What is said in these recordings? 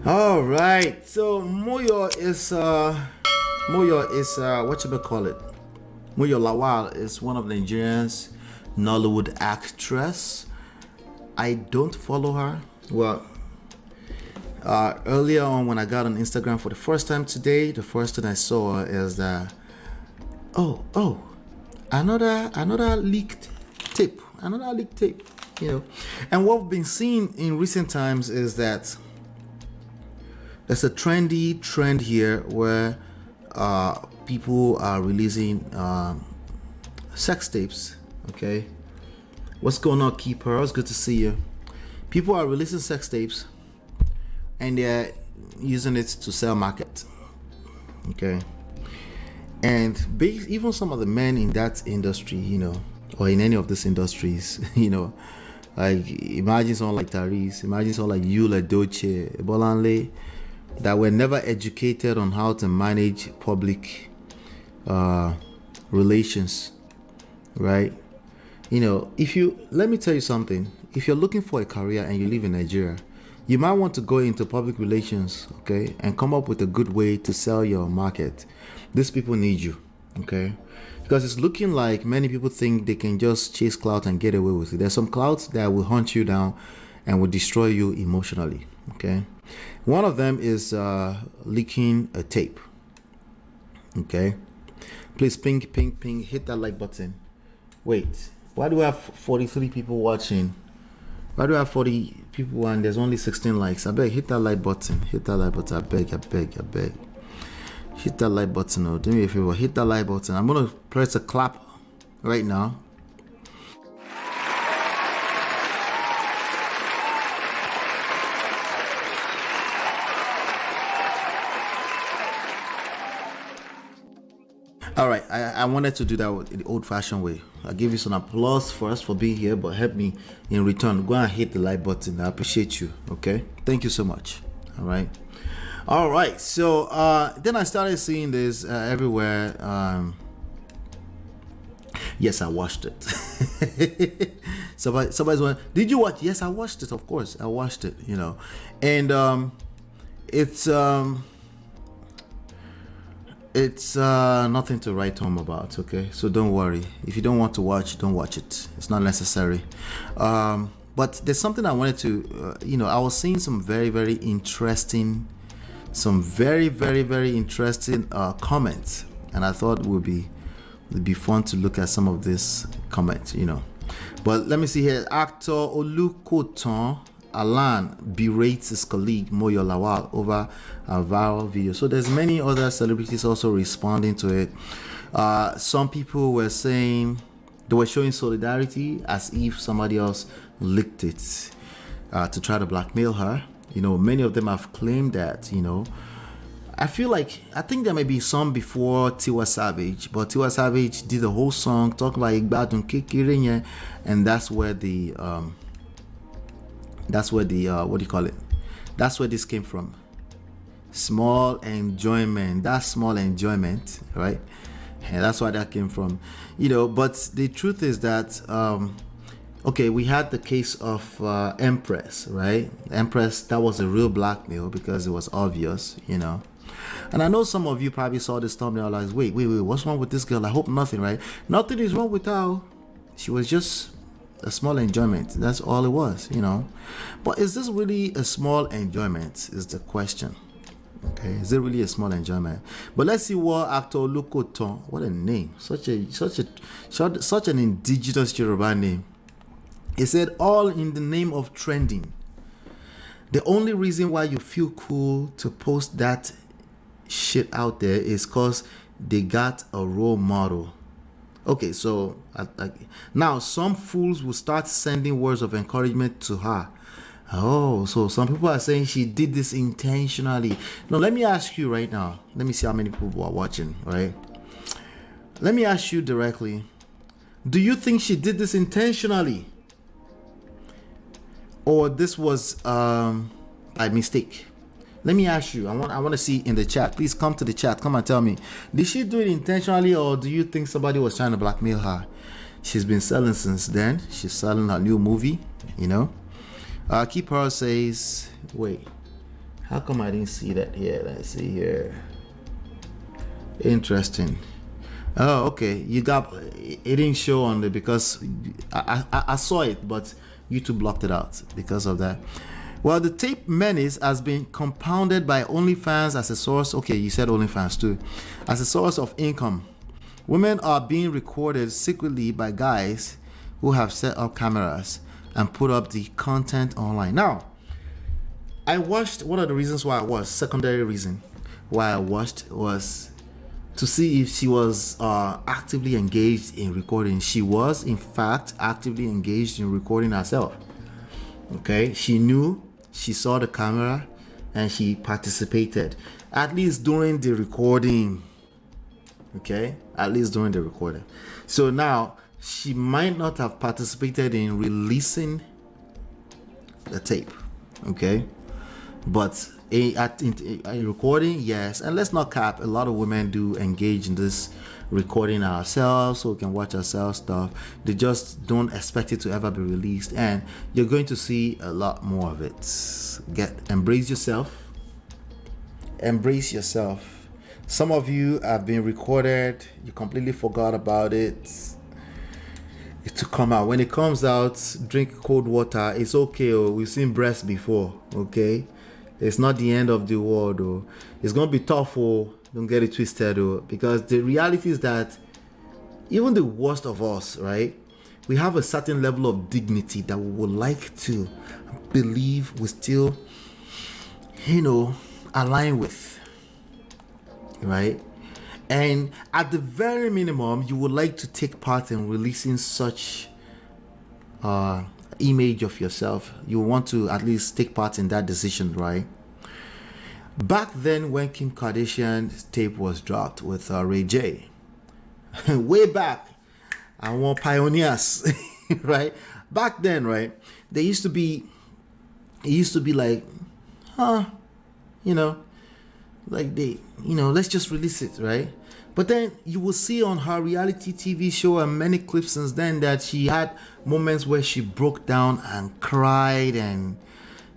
All right. So Moyo is what you may call it. Moyo Lawal is one of Nigeria's Nollywood actress. I don't follow her. Well, earlier on when I got on Instagram for the first time today, the first thing I saw is that oh another leaked tape, And what we've been seeing in recent times is that there's a trendy trend here where people are releasing sex tapes. Okay, what's going on, Keeper? It's good to see you. People are releasing sex tapes and they're using it to sell market. Okay, and even some of the men in that industry, or in any of these industries, like imagine someone like Tyrese, imagine someone like Yula Doche, Bolanle, that were never educated on how to manage public relations, right? Let me tell you something. If you're looking for a career and you live in Nigeria, you might want to go into public relations, okay, and come up with a good way to sell your market. These people need you, okay? Because it's looking like many people think they can just chase clout and get away with it. There's some clouts that will hunt you down and will destroy you emotionally, okay? One of them is leaking a tape, okay? Please ping, hit that like button. Wait, why do I have 43 people watching? Why do I have 40 people and there's only 16 likes? I beg, hit that like button. Hit that like button. I beg. Hit that like button. Oh, do me a favor. Hit that like button. I'm going to press a clap right now. All right, I wanted to do that the old-fashioned way. I'll give you some applause first for being here, but help me in return. Go and hit the like button. I appreciate you, okay? Thank you so much, all right? So then I started seeing this everywhere. Yes, I watched it. Somebody's going, did you watch? Yes, I watched it, of course. I watched it, And it's nothing to write home about, okay? So don't worry. If you don't want to watch, don't watch it. It's not necessary. But there's something I wanted to, I was seeing some very, very interesting comments, and I thought it would be fun to look at some of these comments, But let me see here. Actor Olukotan Alan berates his colleague Moyo Lawal over a viral video. So there's many other celebrities also responding to it. Some people were saying they were showing solidarity as if somebody else leaked it to try to blackmail her. Many of them have claimed that, I think there may be some before Tiwa Savage, but Tiwa Savage did a whole song talking about Igbadun Kekere, and that's where the what do you call it? That's where this came from. Small enjoyment. That's small enjoyment, right? And that's why that came from. But the truth is that okay, we had the case of Empress, right? Empress, that was a real blackmail because it was obvious, And I know some of you probably saw this thumbnail like, wait, what's wrong with this girl? I hope nothing, right? Nothing is wrong with her. She was just a small enjoyment. That's all it was, But is this really a small enjoyment is the question. Okay, is it really a small enjoyment? But let's see what actor Lukoton, what a name, such an indigenous Yoruba name. He said, all in the name of trending. The only reason why you feel cool to post that shit out there is because they got a role model. Okay, so now some fools will start sending words of encouragement to her. Oh, so some people are saying she did this intentionally. Now, let me ask you right now. Let me see how many people are watching, right? Let me ask you directly. Do you think she did this intentionally? Or this was by mistake? Let me ask you. I want to see in the chat. Please come to the chat. Come and tell me. Did she do it intentionally, or do you think somebody was trying to blackmail her? She's been selling since then. She's selling her new movie, Keep Her says, wait, How come I didn't see that here? Let's see here. Interesting. Oh, okay. You got it didn't show on the because I saw it, but YouTube blocked it out because of that. Well, the tape menace has been compounded by OnlyFans as a source. Okay, you said OnlyFans too, as a source of income. Women are being recorded secretly by guys who have set up cameras and put up the content online. Now, I watched. One of the reasons why I watched, secondary reason why I watched, was to see if she was actively engaged in recording. She was, in fact, actively engaged in recording herself. Okay, she knew, she saw the camera, and she participated, at least during the recording. Okay, at least during the recording. So now she might not have participated in releasing the tape. Okay, but a recording, yes. And let's not cap, a lot of women do engage in this recording ourselves so we can watch ourselves stuff. They just don't expect it to ever be released, and you're going to see a lot more of it. Embrace yourself. Some of you have been recorded, you completely forgot about it to come out. When it comes out, drink cold water. It's okay. We've seen breasts before. Okay, it's not the end of the world. It's gonna be tough. Don't get it twisted. Because the reality is that even the worst of us, right, we have a certain level of dignity that we would like to believe we still, align with, right? And at the very minimum, you would like to take part in releasing such image of yourself. You want to at least take part in that decision, right? Back then, when Kim Kardashian's tape was dropped with Ray J, way back, I want pioneers, right? Back then, right, it used to be like, let's just release it, right? But then you will see on her reality TV show and many clips since then that she had moments where she broke down and cried, and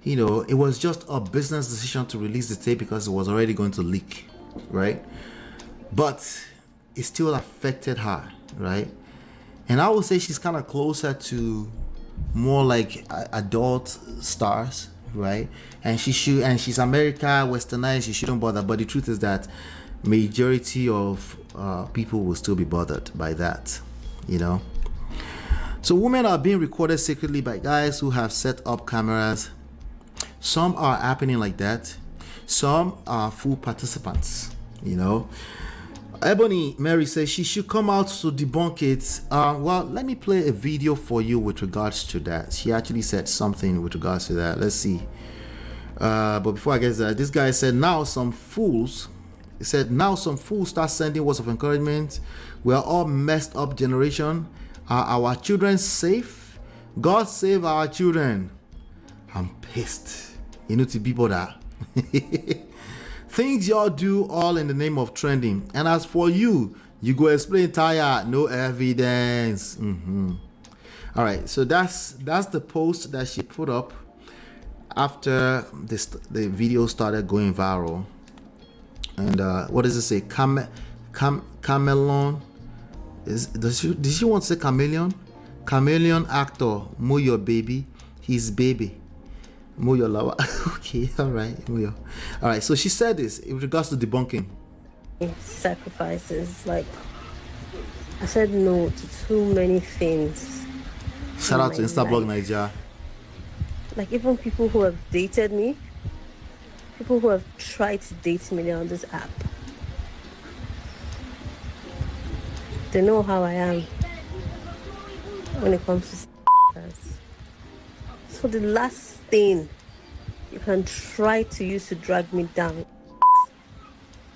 it was just a business decision to release the tape because it was already going to leak, right? But it still affected her, right? And I would say she's kind of closer to more like adult stars, right? And she's America westernized, she shouldn't bother. But the truth is that majority of people will still be bothered by that, So women are being recorded secretly by guys who have set up cameras. Some are happening like that. Some are full participants, Ebony Mary says she should come out to debunk it. Well, let me play a video for you with regards to that. She actually said something with regards to that. Let's see. But before I get to that, this guy said, now some fools start sending words of encouragement. We are all messed up generation. Are our children safe? God save our children. I'm pissed. To people that things y'all do all in the name of trending. And as for you go explain tired, no evidence. All right, so that's the post that she put up after the video started going viral. And what does it say? Chameleon? Did she want to say chameleon? Chameleon actor Moyo baby, his baby. Moyo Lawal. Okay, all right, Moyo. All right, so she said this in regards to debunking. Sacrifices, like I said no to too many things. Shout out to Instablog Nigeria. Like even people who have dated me, people who have tried to date me on this app, they know how I am when it comes to so the last thing you can try to use to drag me down.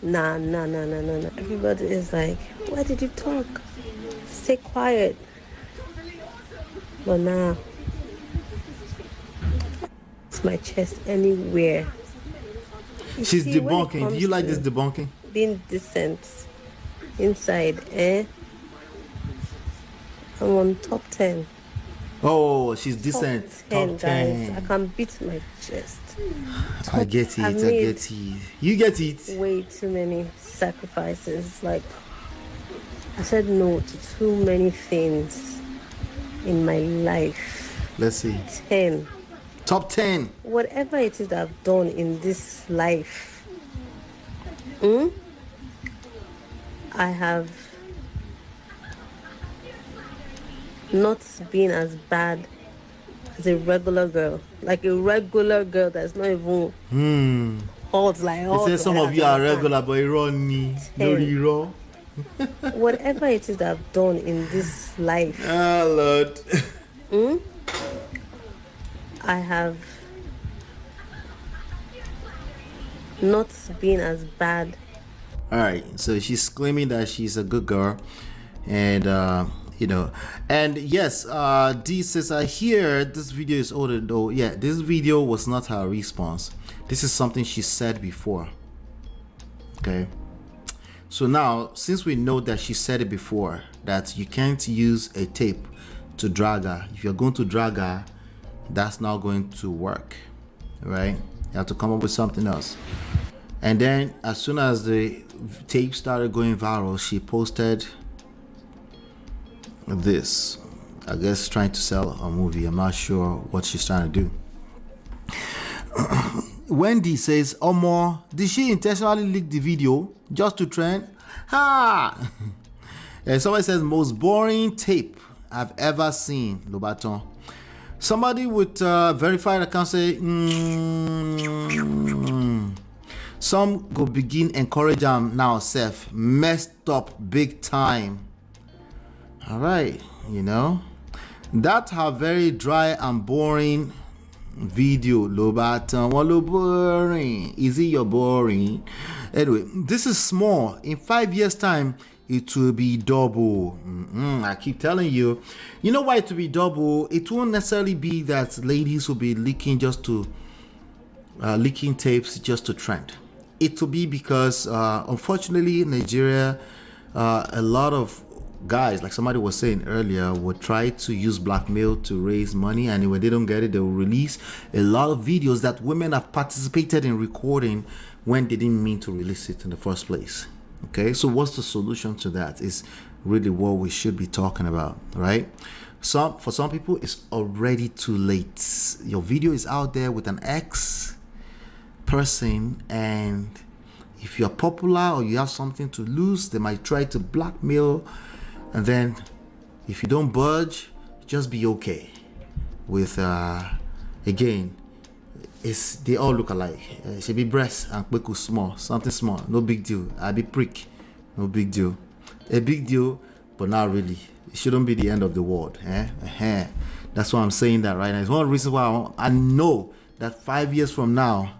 Nah. Everybody is like, why did you talk? Stay quiet. But nah. It's my chest anywhere. She's debunking. Do you like this debunking? Being decent inside, I'm on top 10. Oh, she's Top decent. 10, Top guys. 10. I can beat my chest. I get it. I I've get made it. You get it. way too many sacrifices. Like, I said no to too many things in my life. Let's see. 10. Top 10. Whatever it is that I've done in this life, I have not been as bad as a regular girl. Like a regular girl that's not even hot like They hot. say some like of you that, are understand? regular, but you run me. No, you run. Whatever it is that I've done in this life, Ah, Lord. I have not been as bad. All right, so she's claiming that she's a good girl, and you know, and yes, D says I hear this video is older though. Yeah, this video was not her response. This is something she said before. Okay, so now since we know that she said it before, that you can't use a tape to drag her. If you're going to drag her, that's not going to work, right? You have to come up with something else. And then as soon as the tape started going viral, she posted this, I guess trying to sell a movie. I'm not sure what she's trying to do. Wendy says, Omo, did she intentionally leak the video just to trend? Ha! And somebody says, most boring tape I've ever seen, Lobaton. Somebody with verified account say, some go begin encourage them now, Seth. Messed up big time. All right, you know, that her very dry and boring video, Lobaton. Well, boring. Is it your boring? Anyway, this is small. In 5 years' time, it will be double. I keep telling you. You know why it will be double? It won't necessarily be that ladies will be leaking just to leaking tapes just to trend. It will be because unfortunately in Nigeria, a lot of guys, like somebody was saying earlier, would try to use blackmail to raise money, and when they don't get it, they will release a lot of videos that women have participated in recording when they didn't mean to release it in the first place. Okay, so what's the solution to that is really what we should be talking about, right? For some people, it's already too late. Your video is out there with an ex person, and if you're popular or you have something to lose, they might try to blackmail, and then if you don't budge, just be okay with again, it's they all look alike. It should be breast and kweku small, something small, no big deal. I be prick, no big deal. A big deal, but not really. It shouldn't be the end of the world. That's why I'm saying that right now. It's one reason why I know that 5 years from now,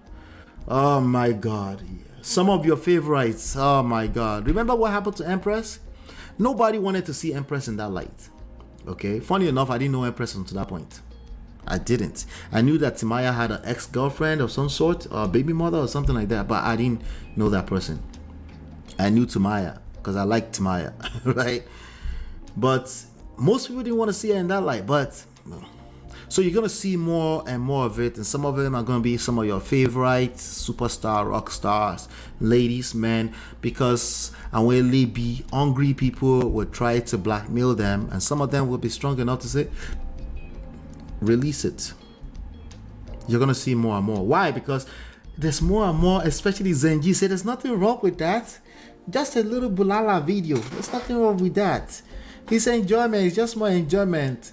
oh my God, some of your favorites, oh my God. Remember what happened to Empress? Nobody wanted to see Empress in that light. Okay, funny enough, I didn't know Empress until that point. I didn't. I knew that Timaya had an ex-girlfriend of some sort, or a baby mother or something like that, but I didn't know that person. I knew Timaya because I liked Timaya, right? But most people didn't want to see her in that light. But so you're gonna see more and more of it, and some of them are gonna be some of your favorite superstar, rock stars, ladies, men, because and will be hungry people will try to blackmail them, and some of them will be strong enough to say, release it. You're gonna see more and more. Why? Because there's more and more, especially Zenji said there's nothing wrong with that. Just a little bulala video. There's nothing wrong with that. It's enjoyment, it's just more enjoyment.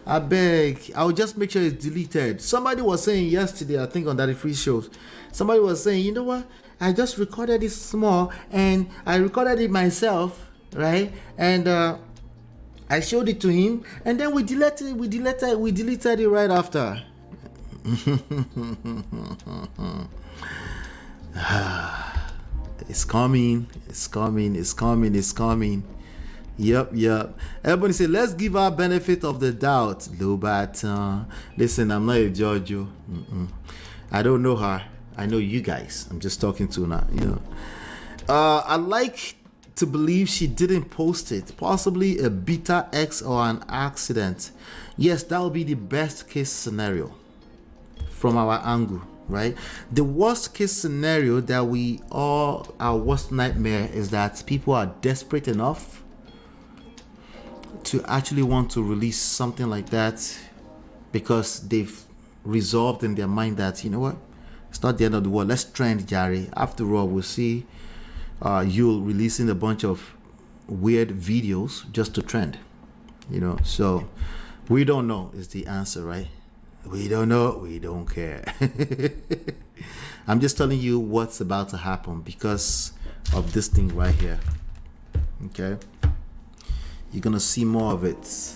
I beg, I'll just make sure it's deleted. Somebody was saying yesterday, I think on that free shows, somebody was saying, you know what? I just recorded it small and I recorded it myself, right? And I showed it to him, and then we deleted it right after. It's coming. Yep. Everybody say, let's give our benefit of the doubt. But listen, I'm not a judge. I don't know her. I know you guys. I'm just talking to her now. You know. I like to believe she didn't post it. Possibly a beta X or an accident. Yes, that would be the best case scenario from our angle, right? The worst case scenario that our worst nightmare is that people are desperate enough to actually want to release something like that because they've resolved in their mind that, you know what, it's not the end of the world. Let's trend, Jerry. After all, we'll see you releasing a bunch of weird videos just to trend, you know. So we don't know is the answer, right? We don't know, we don't care. I'm just telling you what's about to happen because of this thing right here. Okay, you're gonna see more of it.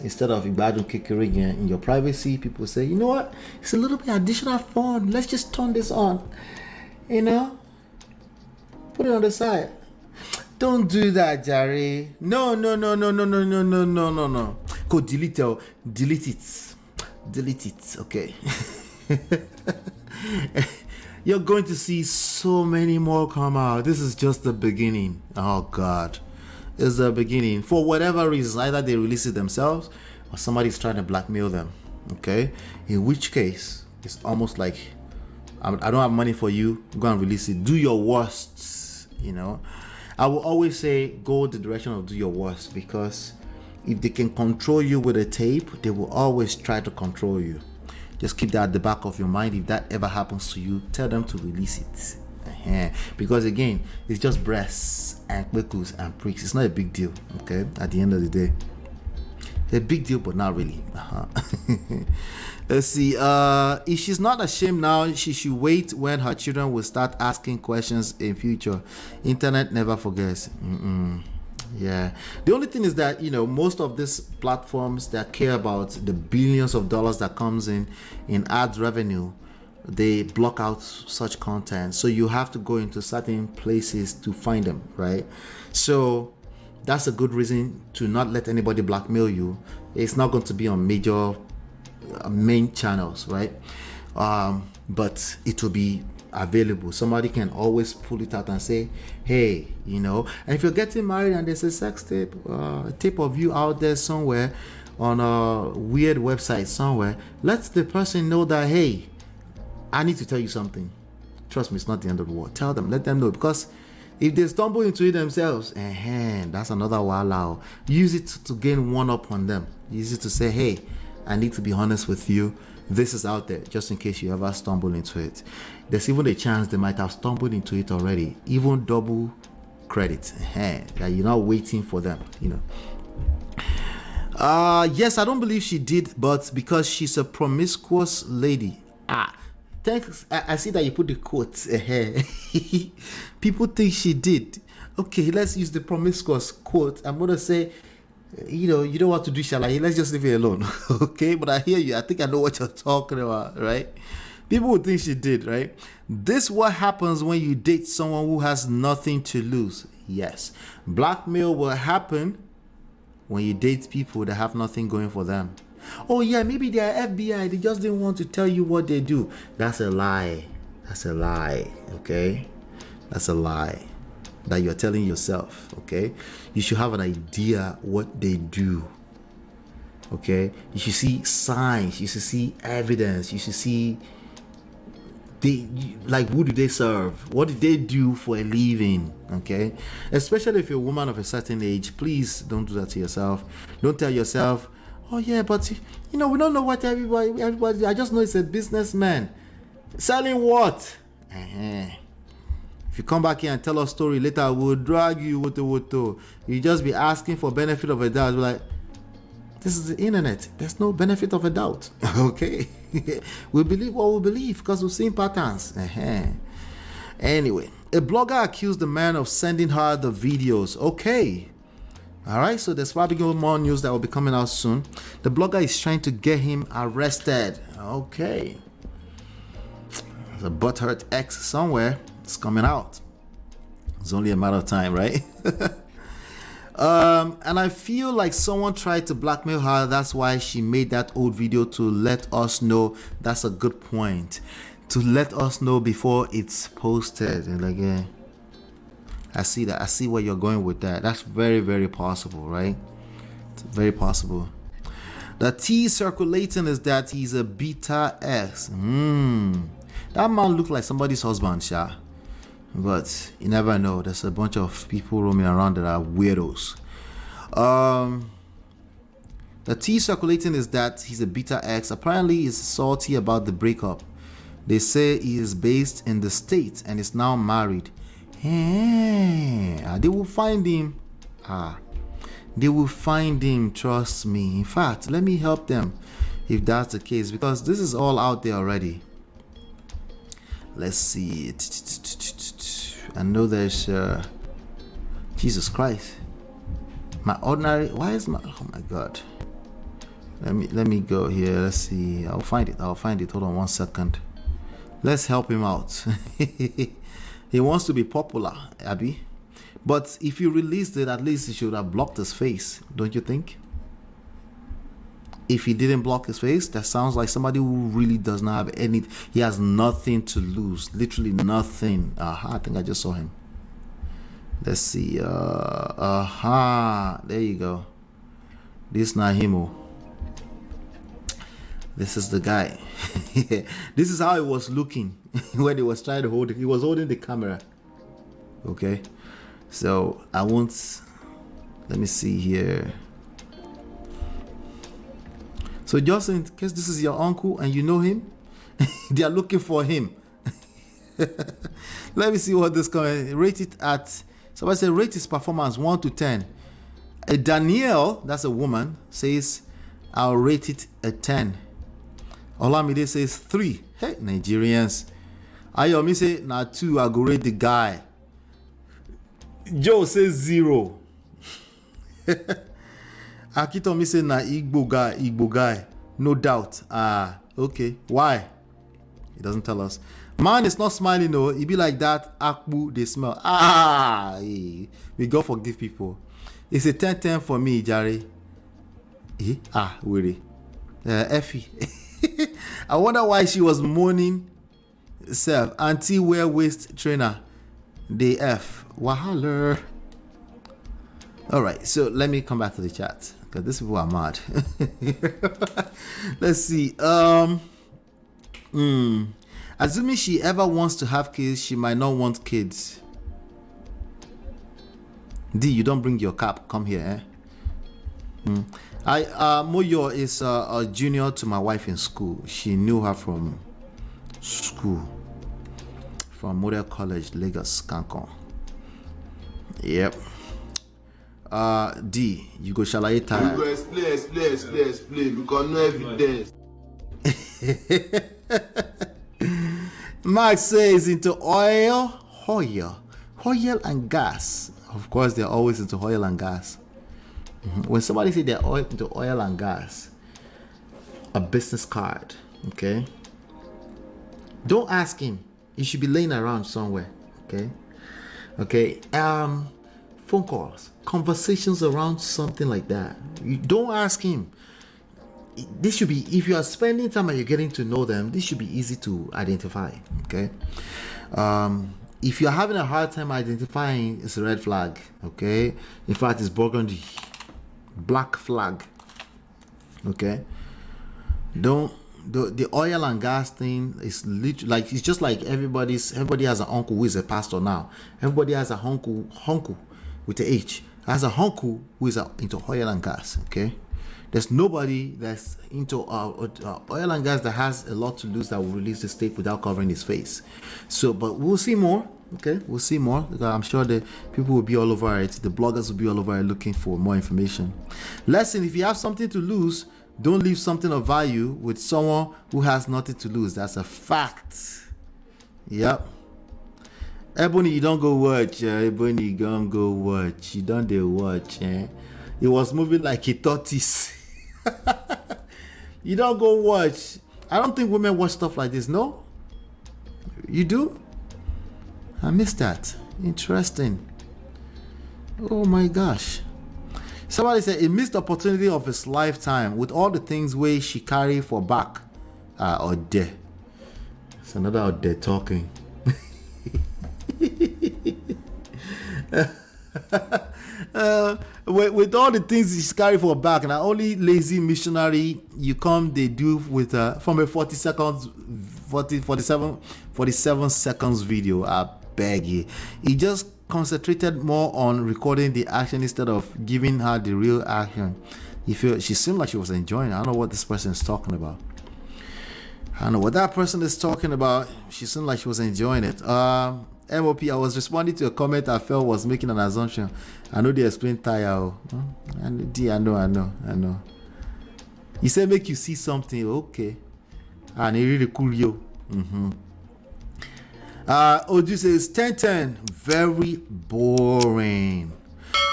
Instead of Ibadun Kikiri in your privacy, people say, you know what, it's a little bit additional fun, let's just turn this on, you know, put it on the side. Don't do that, Jerry. No. Go delete it, okay. You're going to see so many more come out. This is just the beginning. Oh God, it's the beginning. For whatever reason, either they release it themselves or somebody's trying to blackmail them, okay? In which case, it's almost like, I don't have money for you, go and release it. Do your worst, you know. I will always say go the direction of do your worst, because if they can control you with a tape, they will always try to control you. Just keep that at the back of your mind. If that ever happens to you, tell them to release it. Because again, it's just breasts and kwekus and pricks. It's not a big deal, okay? At the end of the day, a big deal, but not really. Let's see. If she's not ashamed now, she should wait when her children will start asking questions in future. Internet never forgets. Yeah. The only thing is that, you know, most of these platforms that care about the billions of dollars that comes in ads revenue, they block out such content. So you have to go into certain places to find them, right? So that's a good reason to not let anybody blackmail you. It's not going to be on major main channels, right? But it will be available. Somebody can always pull it out and say, hey, you know. And if you're getting married and there's a sex tape, a tape of you out there somewhere on a weird website somewhere, let the person know that, hey, I need to tell you something. Trust me, it's not the end of the world. Tell them, let them know, because if they stumble into it themselves, that's another wow. Use it to gain one up on them. Use it to say, hey, I need to be honest with you. This is out there, just in case you ever stumble into it. There's even a chance they might have stumbled into it already. Even double credit. That you're not waiting for them, you know. Yes, I don't believe she did, but because she's a promiscuous lady. Thanks. I see that you put the quote. People think she did. Okay, let's use the promiscuous quote. I'm gonna say, you know, you don't want to do shalai. Let's just leave it alone. Okay, but I hear you. I think I know what you're talking about, right? People would think she did, right? This is what happens when you date someone who has nothing to lose. Yes, blackmail will happen when you date people that have nothing going for them. Oh yeah, maybe they are FBI. They just didn't want to tell you what they do. That's a lie. That's a lie. Okay, that's a lie that you're telling yourself. Okay, you should have an idea what they do. Okay, you should see signs. You should see evidence. You should see who do they serve? What do they do for a living? Okay, especially if you're a woman of a certain age, please don't do that to yourself. Don't tell yourself, oh yeah, but you know, we don't know what everybody. I just know it's a businessman selling what. If you come back here and tell us story later, we'll drag you with the. You just be asking for benefit of a doubt. We're like, this is the internet. There's no benefit of a doubt. Okay, we believe what we believe because we've seen patterns. Anyway, a blogger accused the man of sending her the videos. Okay. All right, so there's probably more news that will be coming out soon. The blogger is trying to get him arrested. Okay. There's a butthurt X somewhere. It's coming out. It's only a matter of time, right? And I feel like someone tried to blackmail her. That's why she made that old video to let us know. That's a good point. To let us know before it's posted. And again, I see that. I see where you're going with that. That's very, very possible, right? It's very possible. The T circulating is that he's a beta X. That man looked like somebody's husband, Sha. But you never know. There's a bunch of people roaming around that are weirdos. The T circulating is that he's a beta X. Apparently, he's salty about the breakup. They say he is based in the States and is now married. They will find him. They will find him, trust me. In fact, let me help them if that's the case, because this is all out there already. Let's see. I know there's Jesus Christ. My ordinary. Why is my? Oh my God. Let me go here. Let's see. I'll find it. Hold on 1 second. Let's help him out. He wants to be popular, Abby. But if you released it, at least he should have blocked his face, don't you think? If he didn't block his face, that sounds like somebody who really does not have any. He has nothing to lose. Literally nothing. I think I just saw him. Let's see. There you go. This Nahimo. This is the guy. This is how he was looking when he was trying to hold it. He was holding the camera. Okay. So I won't. Let me see here. So just in case this is your uncle and you know him, they are looking for him. Let me see what this comment. Rate it at. Somebody said rate his performance 1 to 10. Danielle, that's a woman, says I'll rate it a 10. Olamide says 3. Hey, Nigerians. Ayomi say na 2. I go rate the guy. Joe says 0. Akitomi say na Igbo guy. No doubt. Okay. Why? He doesn't tell us. Man is not smiling though. He be like that. Akbu, they smell. We God forgive people. It's a 10-10 for me, Jare. Really. Effie. I wonder why she was moaning. Self. Auntie wear waist trainer. The F. Wahala. Alright, so let me come back to the chat. Because these people are mad. Let's see. Assuming she ever wants to have kids, she might not want kids. D, you don't bring your cap. Come here, Moyo is a junior to my wife in school. She knew her from school. From Model College, Lagos, Cancun. Yep. D, you go shalaye time. You go explain. Because no evidence. Mark says into oil and gas. Of course, they're always into oil and gas. When somebody say they're into oil and gas, a business card, okay? Don't ask him. He should be laying around somewhere, okay? Phone calls, conversations around something like that. You don't ask him. This should be, if you are spending time and you're getting to know them, this should be easy to identify, okay? If you're having a hard time identifying, it's a red flag, okay? In fact, it's burgundy, black flag, okay? The oil and gas thing is literally like, it's just like everybody has an uncle who is a pastor now. Everybody has a uncle with a H, has a uncle who is into oil and gas, okay? There's nobody that's into oil and gas that has a lot to lose that will release the stake without covering his face. So, but we'll see more, okay? We'll see more. I'm sure the people will be all over it. The bloggers will be all over it looking for more information. Lesson, if you have something to lose, don't leave something of value with someone who has nothing to lose. That's a fact. Yep. Ebony, you don't go watch. Ebony, you don't go watch. You don't do watch. It was moving like a tortoise. You don't go watch. I don't think women watch stuff like this. No? You do? I missed that. Interesting. Oh my gosh. Somebody said a missed opportunity of his lifetime with all the things where she carry for back. Or there. It's another out there talking. With all the things he's carry for back, and only lazy missionary you come they do with from a 40 seconds 47 seconds video. I beg you. He just concentrated more on recording the action instead of giving her the real action. She seemed like she was enjoying it. I don't know what this person is talking about. I don't know what that person is talking about. She seemed like she was enjoying it. MOP, I was responding to a comment I felt was making an assumption. I know they explained tire. I know. He said make you see something. Okay. And he really cool you. Oju says 10-10. Very boring.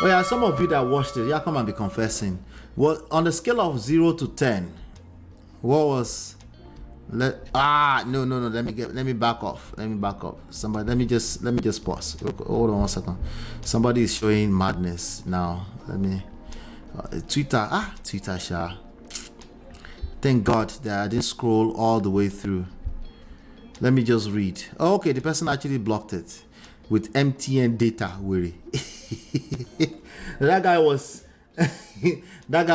Oh yeah, some of you that watched it, yeah, come and be confessing. Well, on the scale of 0 to 10, what was no. Let me back off. Somebody, let me just pause. Hold on 1 second. Somebody is showing madness now. Let me Twitter sha. Thank God that I didn't scroll all the way through. Let me just read. Oh, okay, the person actually blocked it with MTN data worry. That guy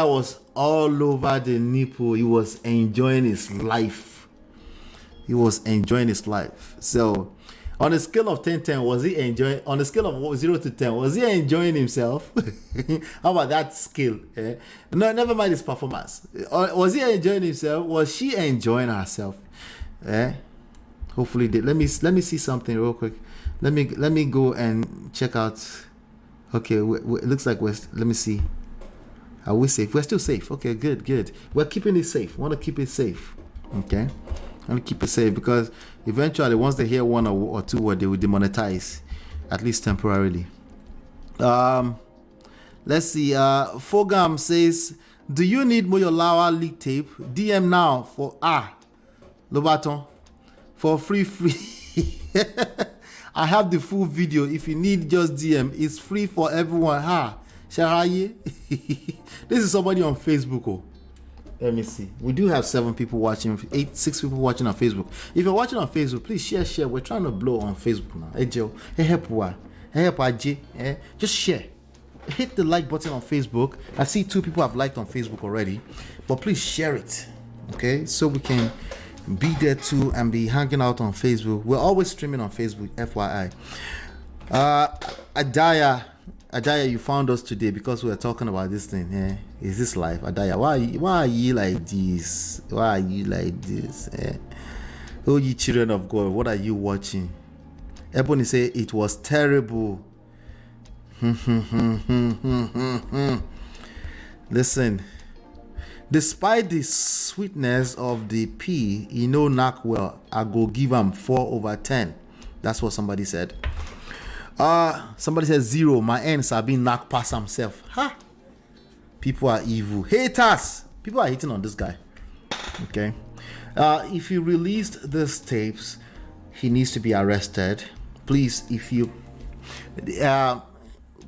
was all over the nipple. He was enjoying his life. So on a scale of 10-10, was he enjoying? On a scale of 0 to 10, was he enjoying himself? How about that scale? No, never mind his performance. Was he enjoying himself? Was she enjoying herself? Hopefully, let me see something real quick. Let me go and check out. Okay, it looks like let me see. Are we safe? We're still safe. Okay, good. We're keeping it safe. Want to keep it safe. Okay. I want to keep it safe because eventually, once they hear one or two words, they will demonetize, at least temporarily. Let's see. Fogam says, "Do you need Moyo Lawal leak tape? DM now for Lobaton for free." I have the full video. If you need, just DM. It's free for everyone. Sharaye. This is somebody on Facebook. Oh. Let me see. We do have 6 people watching on Facebook. If you're watching on Facebook, please share. We're trying to blow on Facebook now. Hey Joe, just share. Hit the like button on Facebook. I see 2 people have liked on Facebook already, but please share it, okay? So we can be there too and be hanging out on Facebook. We're always streaming on Facebook, FYI. Adaya, you found us today because we were talking about this thing. Is this life? Adaya, why are you like this? Oh, ye children of God, what are you watching? Ebony say it was terrible. Listen, despite the sweetness of the pea, knack well. I go give him 4/10. That's what somebody said. Somebody said 0. My ends are being knocked past himself. People are evil. Haters. People are hating on this guy. Okay. If he released these tapes, he needs to be arrested. Please,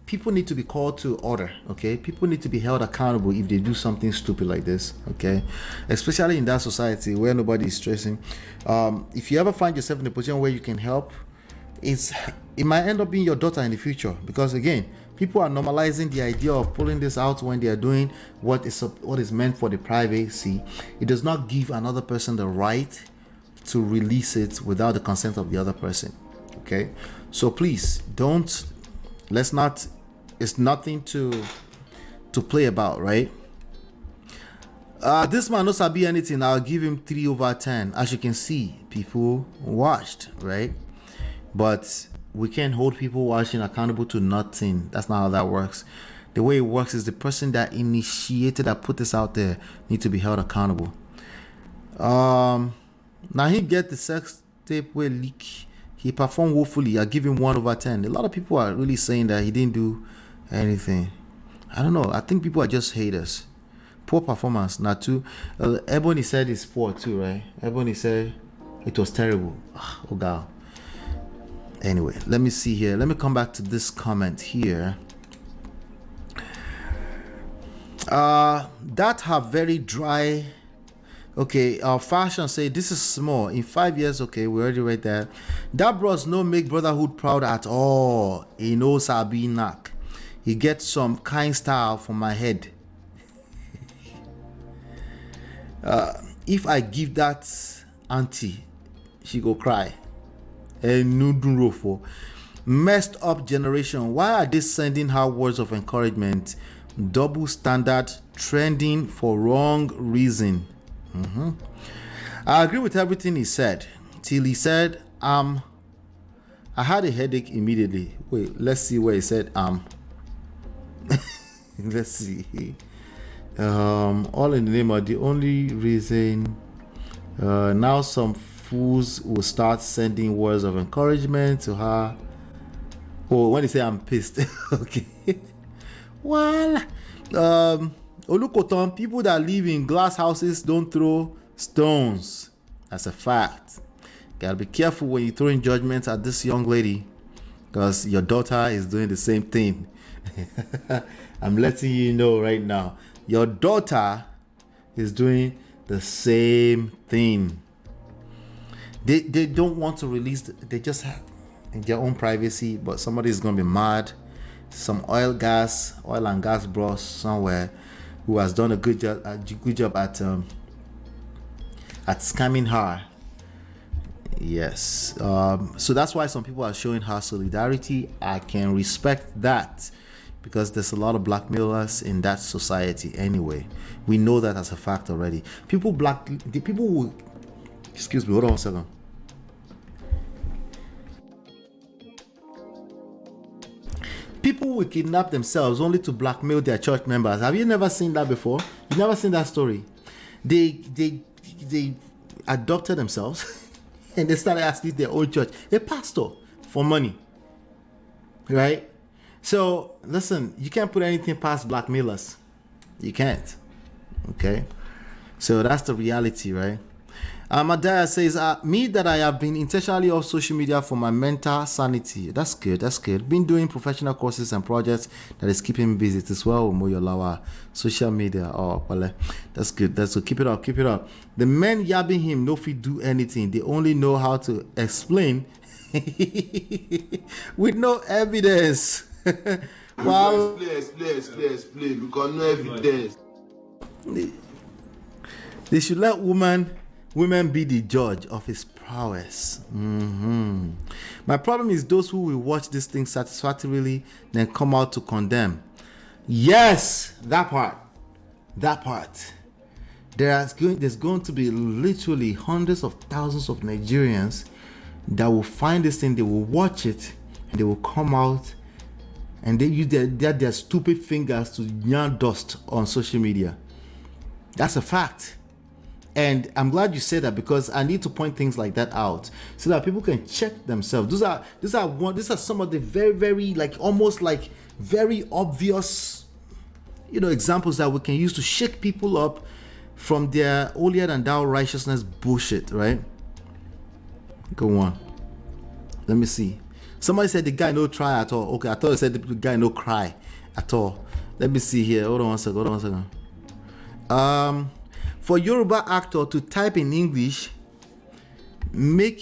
people need to be called to order. Okay. People need to be held accountable if they do something stupid like this. Okay. Especially in that society where nobody is stressing. If you ever find yourself in a position where you can help, it might end up being your daughter in the future, because again, people are normalizing the idea of pulling this out when they are doing what is meant for the privacy. It does not give another person the right to release it without the consent of the other person. Okay, so please it's nothing to play about, right? This man knows be anything. I'll give him 3/10. As you can see, people watched, right? But we can't hold people watching accountable to nothing. That's not how that works. The way it works is the person that initiated, that put this out there, need to be held accountable. Now he get the sex tape where leak. He performed woefully. I give him 1/10. A lot of people are really saying that he didn't do anything. I don't know. I think people are just haters. Poor performance. Not too. Ebony said it's poor too, right? Ebony said it was terrible. Oh God. Anyway, let me see here. Let me come back to this comment here. That her very dry Okay, fashion say this is small. In 5 years, okay, we already read that. That bros no make brotherhood proud at all. He knows I be knack. He gets some kind style for my head. If I give that auntie, she go cry. Messed up generation. Why are they sending her words of encouragement? Double standard, trending for wrong reason. I agree with everything he said. Till he said, I had a headache immediately. Wait, let's see where he said, let's see. All in the name of the only reason. Now some fools will start sending words of encouragement to her. Oh, when they say I'm pissed. Okay. Well, Olukoton, people that live in glass houses don't throw stones. That's a fact. Gotta be careful when you throw in judgments at this young lady, because your daughter is doing the same thing. I'm letting you know right now. Your daughter is doing the same thing. They don't want to release. They just have in their own privacy, but somebody is gonna be mad. Some oil and gas bros somewhere who has done a good job at scamming her. Yes. So that's why some people are showing her solidarity. I can respect that, because there's a lot of blackmailers in that society anyway. We know that as a fact already. People will, excuse me, hold on a second. People will kidnap themselves only to blackmail their church members. Have you never seen that before? You've never seen that story? They adopted themselves and they started asking their own church, a pastor, for money. Right? So, listen, you can't put anything past blackmailers. You can't. Okay? So, that's the reality, right? Madaya says, me that I have been intentionally off social media for my mental sanity. That's good, that's good. Been doing professional courses and projects that is keeping me busy as well. Moyo, Lawal, social media. Oh, well, that's good. That's good. Keep it up, keep it up. The men yabbing him no fit do anything. They only know how to explain with no evidence. Wow. Explain. Because no evidence. They should let women be the judge of his prowess. My problem is those who will watch this thing satisfactorily then come out to condemn. Yes, that part. There's going to be literally hundreds of thousands of Nigerians that will find this thing, they will watch it, and they will come out and they use their stupid fingers to yarn dust on social media. That's a fact. And I'm glad you said that, because I need to point things like that out so that people can check themselves. These are some of the very, very, like, almost like very obvious, examples that we can use to shake people up from their holier than thou righteousness bullshit, right? Go on. Let me see. Somebody said the guy no try at all. Okay, I thought it said the guy no cry at all. Let me see here. Hold on one second. For Yoruba actor to type in English, make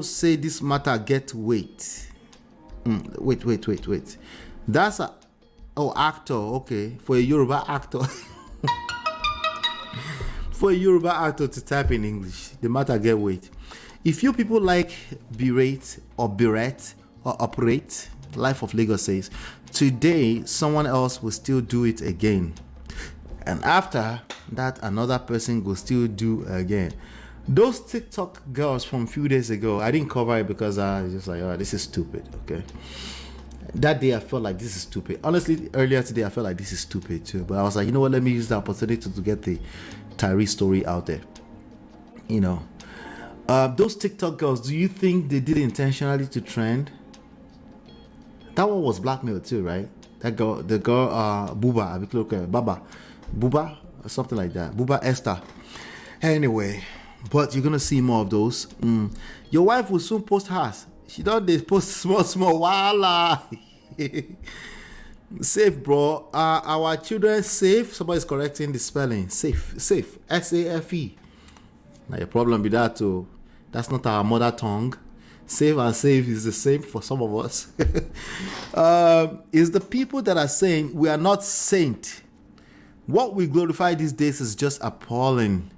say this matter get weight. Wait. That's actor. Okay, for a Yoruba actor. For a Yoruba actor to type in English, the matter get weight. If you people like berate or operate, Life of Lagos says, today someone else will still do it again. And after that, another person will still do again. Those TikTok girls from a few days ago, I didn't cover it because I was just like, oh, this is stupid, okay? That day I felt like this is stupid. Honestly, earlier today I felt like this is stupid too. But I was like, you know what, let me use the opportunity to get the Tyree story out there. Those TikTok girls, do you think they did it intentionally to trend? That one was blackmail too, right? That girl, the girl, Buba, or something like that. Buba Esther. Anyway, but you're gonna see more of those. Your wife will soon post hers. She don't post small wala. Safe, bro. Our children safe. Somebody's correcting the spelling. Safe. SAFE. Now your problem with that too. That's not our mother tongue. Save and save is the same for some of us. Is the people that are saying we are not saint. What we glorify these days is just appalling.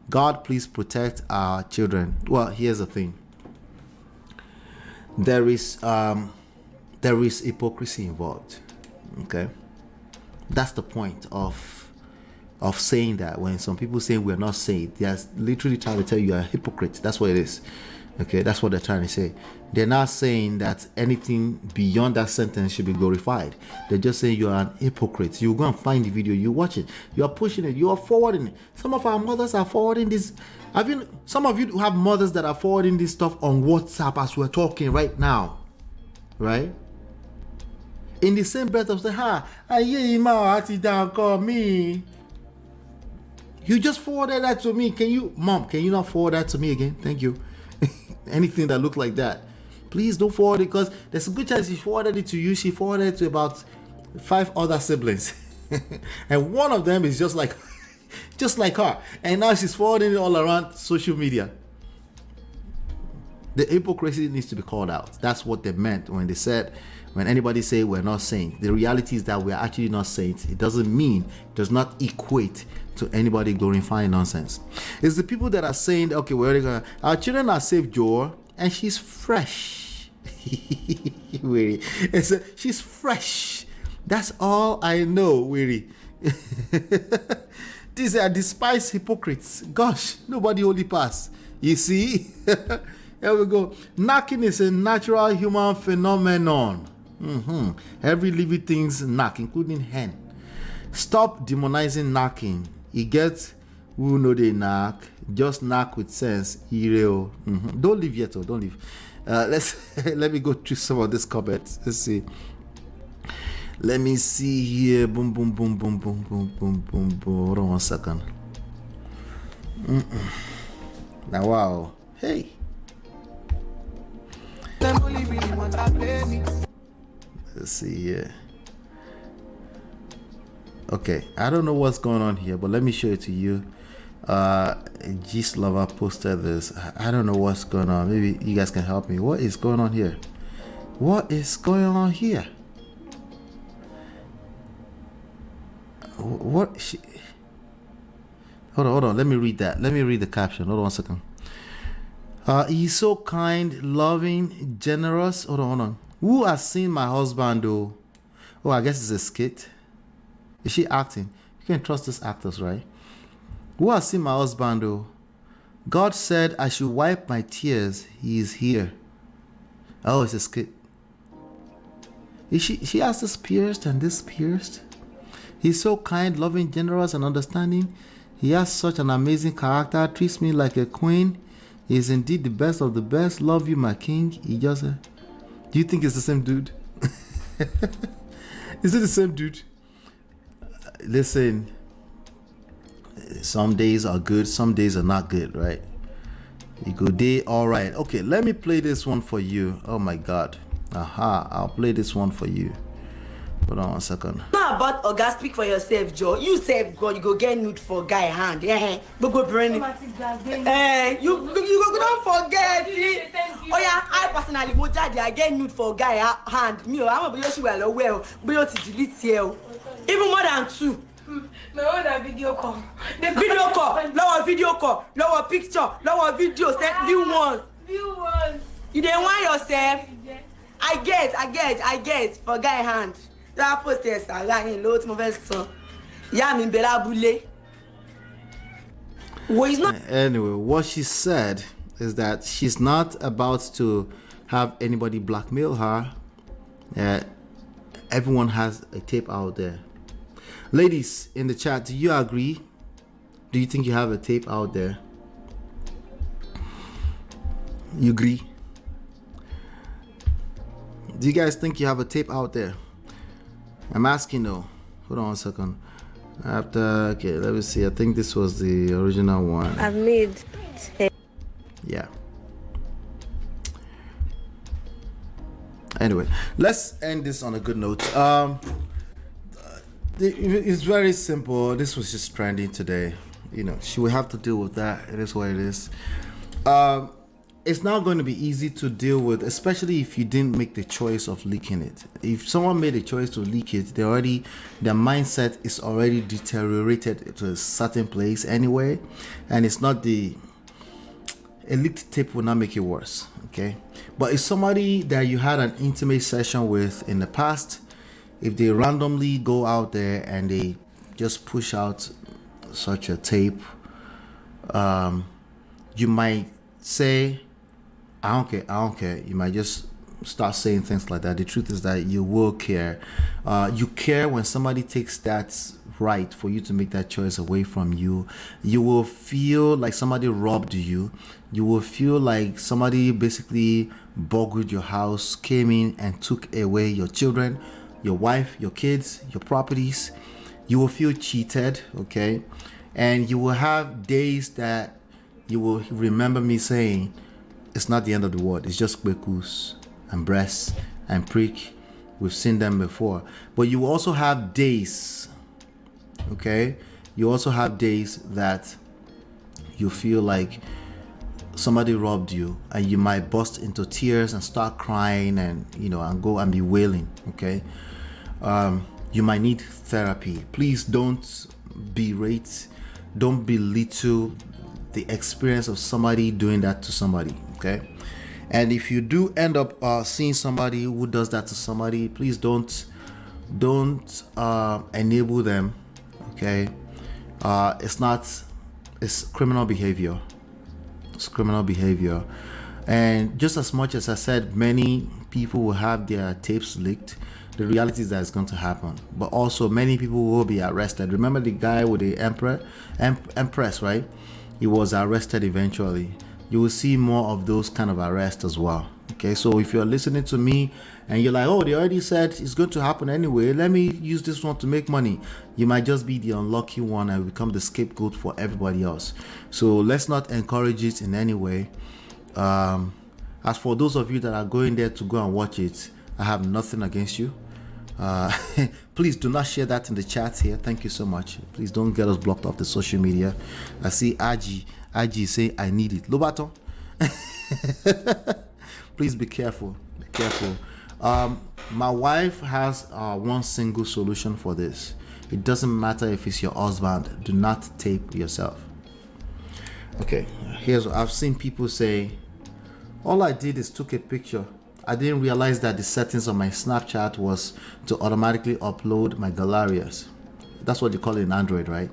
God, please protect our children. Well, here's the thing. There is hypocrisy involved. Okay, that's the point of saying that. When some people say we're not saint, they are literally trying to tell you are a hypocrite. That's what it is. Okay, that's what they're trying to say. They're not saying that anything beyond that sentence should be glorified. They're just saying you are an hypocrite. You go and find the video, you watch it, you are pushing it, you are forwarding it. Some of our mothers are forwarding this. Some of you have mothers that are forwarding this stuff on WhatsApp as we're talking right now, right? In the same breath of saying, call me. You just forwarded that to me. Mom, can you not forward that to me again? Thank you. Anything that looked like that, please don't forward it, because there's a good chance she forwarded it to you. She forwarded it to about 5 other siblings, and one of them is just like her, and now she's forwarding it all around social media. The hypocrisy needs to be called out. That's what they meant when they said, when anybody say we're not saints. The reality is that we're actually not saints. It does not equate to anybody glorifying nonsense. It's the people that are saying, okay, our children are safe, Joe, and she's fresh. She's fresh. That's all I know, Weary. These are despised hypocrites. Gosh, nobody only pass. You see? Here we go. Knocking is a natural human phenomenon. Every living thing's knock, including hen. Stop demonizing knocking. It gets who know they knock. Just knock with sense. Don't leave yet, don't leave. Let me go through some of these comments. Let's see. Let me see here. Boom, boom, boom, boom, boom, boom, boom, boom, boom. Hold on 1 second. Now, wow. Hey. Let's see here. Okay, I don't know what's going on here, but let me show it to you. Gist Lover posted this. I don't know what's going on. Maybe you guys can help me. What is going on here? What is going on here? What? Hold on. Let me read that. Let me read the caption. Hold on 1 second. He's so kind, loving, generous. Hold on. Who has seen my husband though? Oh, I guess it's a skit. Is she acting? You can trust these actors, right? Who has seen my husband though? God said I should wipe my tears. He is here. Oh, it's a skit. Is she has this pierced and this pierced. He's so kind, loving, generous, and understanding. He has such an amazing character. Treats me like a queen. He is indeed the best of the best. Love you, my king. He just do you think it's the same dude? Is it the same dude? Listen, some days are good, some days are not good, right? You go day, all right. Okay, let me play this one for you. Oh my God. I'll play this one for you. Hold on 1 second. Not about Oga, speak for yourself, Joe. You say God, you go get nude for guy hand. Yeah, but go brain. You don't forget it. Oh yeah, I personally I get nude for guy hand. Me, I'm a she well, but you delete here. Even more than 2. My own video call. The video call, video call, lower picture, lower video, view one. You didn't want yourself. I get for guy hand. That post is a line loads my son. Yeah, me bela bule. Anyway, what she said is that she's not about to have anybody blackmail her. Everyone has a tape out there. Ladies in the chat, do you agree? Do you think you have a tape out there? You agree? Do you guys think you have a tape out there? I'm asking though. Hold on 1 second. Okay, let me see. I think this was the original one. I've made tape. Yeah. Anyway, let's end this on a good note. It's very simple. This was just trending today. she will have to deal with that. It is what it is. It's not going to be easy to deal with, especially if you didn't make the choice of leaking it. If someone made a choice to leak it, their mindset is already deteriorated to a certain place anyway, and it's not a leaked tape will not make it worse. Okay, but if somebody that you had an intimate session with in the past, if they randomly go out there and they just push out such a tape, you might say, I don't care. You might just start saying things like that. The truth is that you will care. You care when somebody takes that right for you to make that choice away from you. You will feel like somebody robbed you. You will feel like somebody basically burgled your house, came in and took away your children, your wife, your kids, your properties. You will feel cheated, okay? And you will have days that you will remember me saying, it's not the end of the world. It's just bekus and breasts and prick. We've seen them before. But you will also have days, okay? You also have days that you feel like somebody robbed you, and you might burst into tears and start crying and, and go and be wailing, okay? You might need therapy. Please don't berate, don't belittle the experience of somebody doing that to somebody, okay? And if you do end up seeing somebody who does that to somebody, please don't enable them, okay? It's criminal behavior. It's criminal behavior. And just as much as I said, many people will have their tapes leaked, the reality is that it's going to happen. But also many people will be arrested. Remember the guy with the Empress, right? He was arrested eventually. You will see more of those kind of arrests as well. Okay, so if you're listening to me and you're like, oh, they already said it's going to happen anyway, let me use this one to make money, you might just be the unlucky one and become the scapegoat for everybody else. So let's not encourage it in any way. As for those of you that are going there to go and watch it, I have nothing against you. Please do not share that in the chat here. Thank you so much. Please don't get us blocked off the social media. I see Aji say I need it. Lobato. Please be careful. Be careful. My wife has one single solution for this. It doesn't matter if it's your husband. Do not tape yourself. Okay, here's what I've seen people say. All I did is took a picture. I didn't realize that the settings on my Snapchat was to automatically upload my gallerias. That's what you call it in Android, right?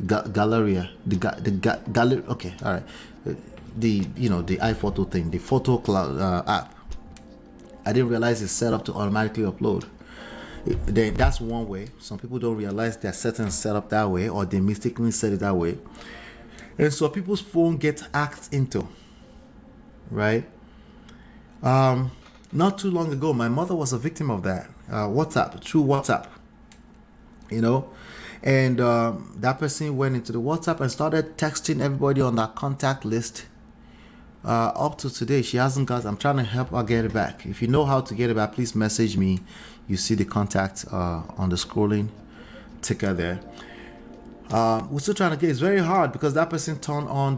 Galleria. Gallery. Okay, all right. The iPhoto thing, the photo cloud app. I didn't realize it's set up to automatically upload. That's one way. Some people don't realize their settings set up that way, or they mistakenly set it that way, and so people's phone gets hacked into. Right. Not too long ago, my mother was a victim of that. Through WhatsApp, and that person went into the WhatsApp and started texting everybody on that contact list. Up to today, she hasn't got. I'm trying to help her get it back. If you know how to get it back, please message me. You see the contact on the scrolling ticker there. We're still trying to get. It's very hard because that person turned on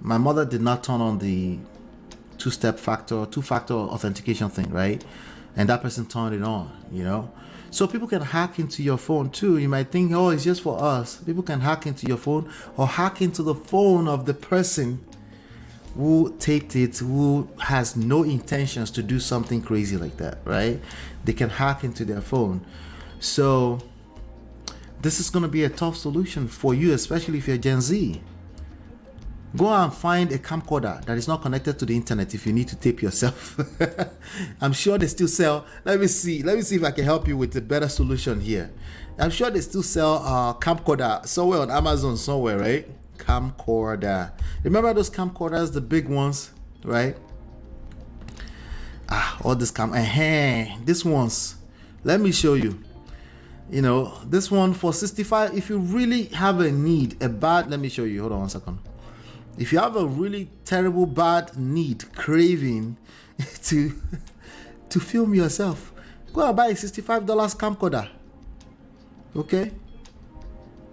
my mother did not turn on the two-factor authentication thing, right? And that person turned it on, So people can hack into your phone too. You might think, oh, it's just for us. People can hack into your phone or hack into the phone of the person who taped it, who has no intentions to do something crazy like that, right? They can hack into their phone. So this is going to be a tough solution for you, especially if you're Gen Z. Go and find a camcorder that is not connected to the internet if you need to tape yourself. I'm sure they still sell. Let me see if I can help you with a better solution here. I'm sure they still sell camcorder somewhere on Amazon somewhere, right? Camcorder. Remember those camcorders, the big ones, right? All this this ones. Let me show you. This one for 65. If you really have a need, let me show you. Hold on 1 second. If you have a really terrible, bad need, craving to film yourself, go and buy a $65 camcorder, okay?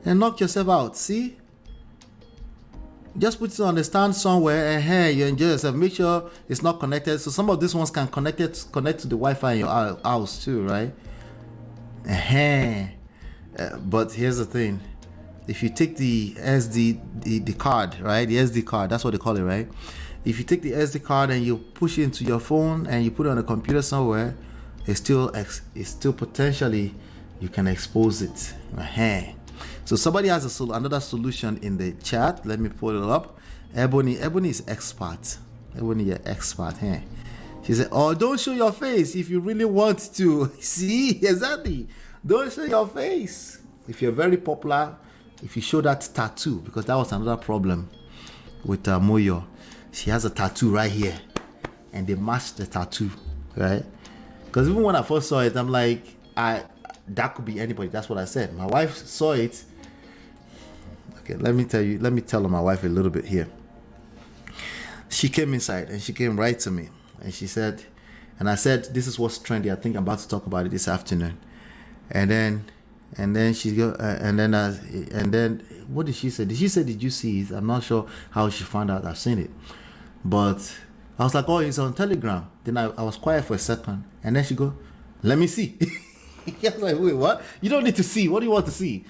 And knock yourself out. See, Just put it on the stand somewhere, and hey, you enjoy yourself. Make sure it's not connected. So some of these ones can connect to the Wi-Fi in your house too, right? But here's the thing: if you take the the card, right? The SD card, that's what they call it, right? If you take the SD card and you push it into your phone and you put it on a computer somewhere, it's still potentially you can expose it. So somebody has another solution in the chat. Let me pull it up. Ebony is expert. Ebony, you're expert. She said, "Oh, don't show your face if you really want to." See, exactly. Don't show your face. If you're very popular, if you show that tattoo, because that was another problem with Moyo. She has a tattoo right here, and they matched the tattoo, right? Because even when I first saw it, I'm like, that could be anybody. That's what I said. My wife saw it. Okay, let me tell my wife a little bit here. She came inside and she came right to me and she said, and I said, this is what's trendy. I think I'm about to talk about it this afternoon. And then she go, and then what did she say? Did she say, did you see it? I'm not sure how she found out I've seen it. But I was like, oh, it's on Telegram. Then I was quiet for a second. And then she go, let me see. I was like, wait, what? You don't need to see. What do you want to see?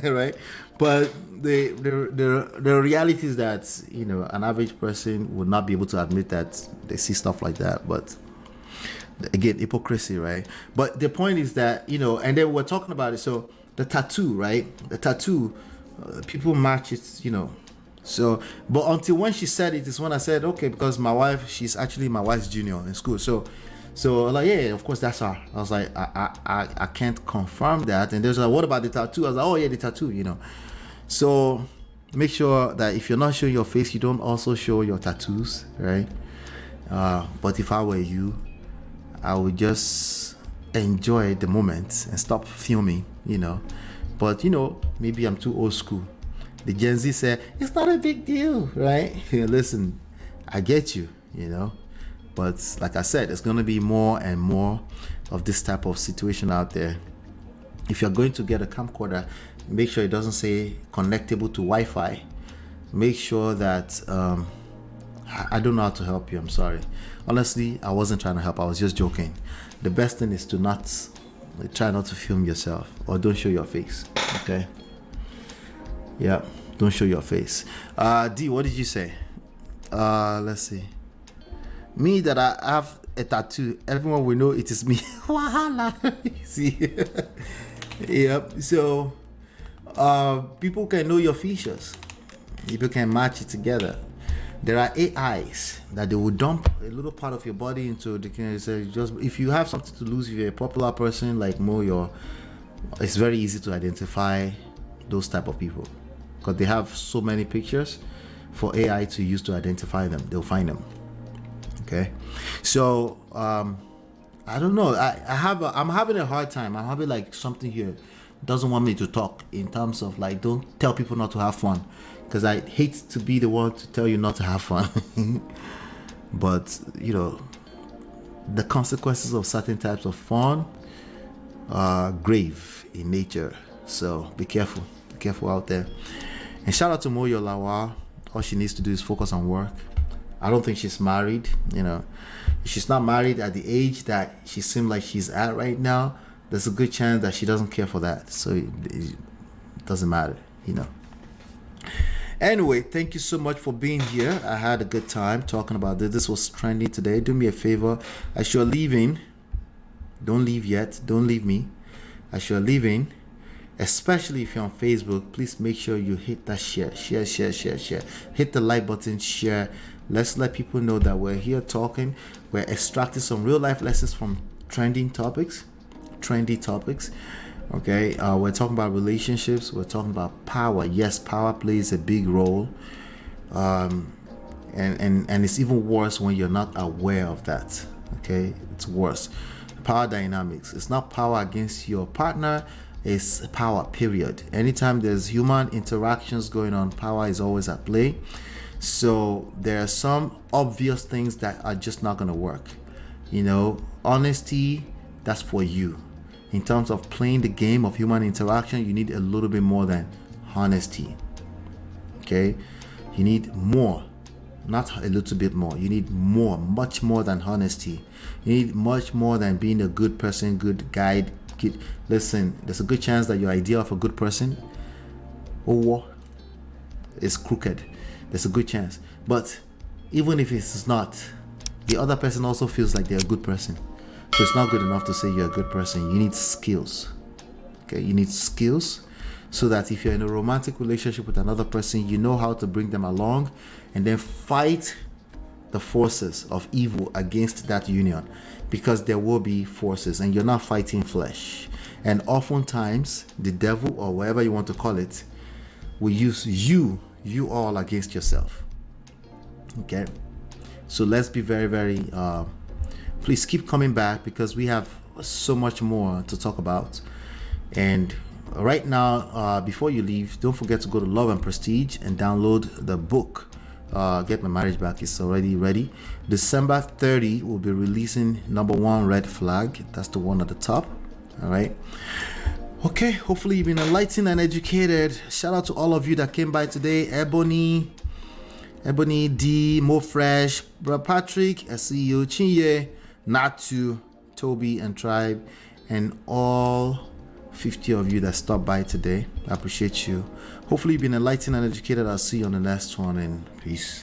Right? But the reality is that, you know, an average person would not be able to admit that they see stuff like that. But again, hypocrisy, right? But the point is that, you know, and then we're talking about it. So the tattoo, right? The tattoo, people match it, you know. So, but until when she said it is when I said, okay, because my wife, she's actually my wife's junior in school. So like, yeah, of course that's her. I was like, I can't confirm that. And there's like, what about the tattoo? I was like, oh yeah, the tattoo, you know. So make sure that if you're not showing your face, you don't also show your tattoos, right? But if I were you, I would just enjoy the moment and stop filming, you know. But, you know, maybe I'm too old school. The Gen Z said, it's not a big deal, right? Listen, I get you, you know. But like I said, there's going to be more and more of this type of situation out there. If you're going to get a camcorder, make sure it doesn't say connectable to Wi-Fi. Make sure that, I don't know how to help you, I'm sorry. Honestly, I wasn't trying to help, I was just joking. The best thing is to try not to film yourself, or don't show your face, okay? Yeah, don't show your face. D, what did you say? Let's see. Me, that I have a tattoo, everyone will know it is me. See? Yep. So people can know your features. People can match it together. There are AIs that they will dump a little part of your body into the just if you have something to lose, if you're a popular person like Moyo, it's very easy to identify those type of people because they have so many pictures for AI to use to identify them. They'll find them. Okay, so I don't know. I'm having a hard time. I'm having like something here doesn't want me to talk in terms of like, don't tell people not to have fun, because I hate to be the one to tell you not to have fun. But you know, the consequences of certain types of fun are grave in nature, so be careful out there. And shout out to Moyo Lawal. All she needs to do is focus on work. I don't think she's married, you know. If she's not married at the age that she seems like she's at right now, there's a good chance that she doesn't care for that. So it doesn't matter, you know. Anyway, thank you so much for being here. I had a good time talking about this. This was trending today. Do me a favor. As you're leaving, don't leave yet. Don't leave me. As you're leaving, especially if you're on Facebook, please make sure you hit that share. Hit the like button, share. Let's let people know that we're here talking. We're extracting some real life lessons from trendy topics. Okay, we're talking about relationships. We're talking about power. Yes, power plays a big role. And it's even worse when you're not aware of that. Okay, it's worse. Power dynamics. It's not power against your partner. It's power, period. Anytime there's human interactions going on, power is always at play. So there are some obvious things that are just not going to work. You know, honesty, that's for you. In terms of playing the game of human interaction, you need a little bit more than honesty. Okay? You need more, not a little bit more. You need more, much more than honesty. You need much more than being a good person, good guide. Listen, there's a good chance that your idea of a good person is crooked. There's a good chance. But even if it's not, the other person also feels like they're a good person. So it's not good enough to say you're a good person. You need skills. Okay, you need skills so that if you're in a romantic relationship with another person, you know how to bring them along and then fight the forces of evil against that union, because there will be forces and you're not fighting flesh. And oftentimes the devil, or whatever you want to call it, will use you all against yourself. Okay, so let's be very, very please keep coming back, because we have so much more to talk about. And right now, before you leave, don't forget to go to Love and Prestige and download the book, Get My Marriage Back. It's already ready. December 30, we'll be releasing number 1 Red Flag. That's the one at the top. All right. Okay, hopefully you've been enlightened and educated. Shout out to all of you that came by today. Ebony D, Mo Fresh, Bro Patrick, I see you, Chinye, Natu, Toby, and Tribe, and all 50 of you that stopped by today. I appreciate you. Hopefully you've been enlightened and educated. I'll see you on the next one, and peace.